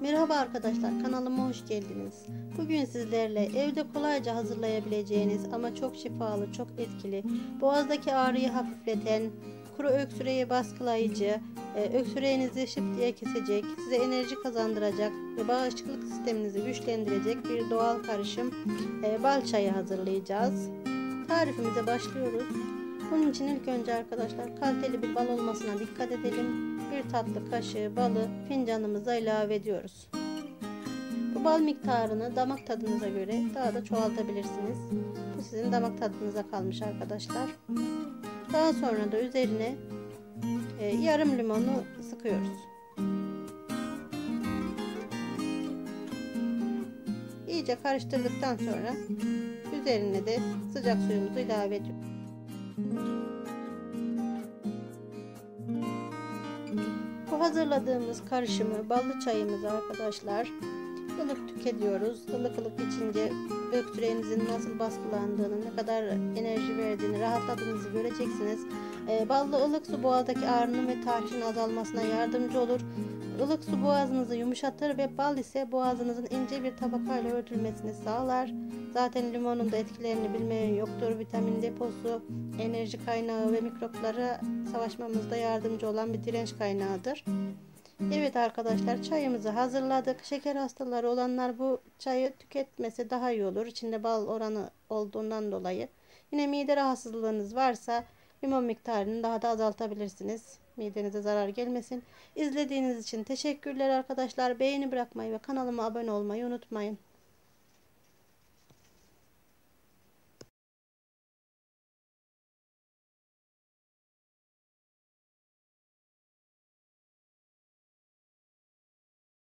Merhaba arkadaşlar, kanalıma hoş geldiniz. Bugün sizlerle evde kolayca hazırlayabileceğiniz ama çok şifalı, çok etkili, boğazdaki ağrıyı hafifleten, kuru öksürüğe baskılayıcı, öksürüğünüzü şıp diye kesecek, size enerji kazandıracak ve bağışıklık sisteminizi güçlendirecek bir doğal karışım bal çayı hazırlayacağız. Tarifimize başlıyoruz. Bunun için ilk önce arkadaşlar kaliteli bir bal olmasına dikkat edelim. Bir tatlı kaşığı balı fincanımıza ilave ediyoruz. Bu bal miktarını damak tadınıza göre daha da çoğaltabilirsiniz. Bu sizin damak tadınıza kalmış arkadaşlar. Daha sonra da üzerine yarım limonu sıkıyoruz. İyice karıştırdıktan sonra üzerine de sıcak suyumuzu ilave ediyoruz. Bu hazırladığımız karışımı, ballı çayımızı arkadaşlar ılık tüketiyoruz. Ilık ılık içince öksürüğünüzün nasıl baskılandığını, ne kadar enerji verdiğini, rahatladığınızı göreceksiniz. Ballı ılık su boğazdaki ağrının ve tahrişin azalmasına yardımcı olur. Ilık su boğazınızı yumuşatır ve bal ise boğazınızın ince bir tabakayla örtülmesini sağlar. Zaten limonun da etkilerini bilmeyen yoktur. Vitamin deposu, enerji kaynağı ve mikroplara savaşmamızda yardımcı olan bir direnç kaynağıdır. Evet arkadaşlar, çayımızı hazırladık. Şeker hastaları olanlar bu çayı tüketmese daha iyi olur. İçinde bal oranı olduğundan dolayı. Yine mide rahatsızlığınız varsa limon miktarını daha da azaltabilirsiniz. Midenize zarar gelmesin. İzlediğiniz için teşekkürler arkadaşlar. Beğeni bırakmayı ve kanalıma abone olmayı unutmayın.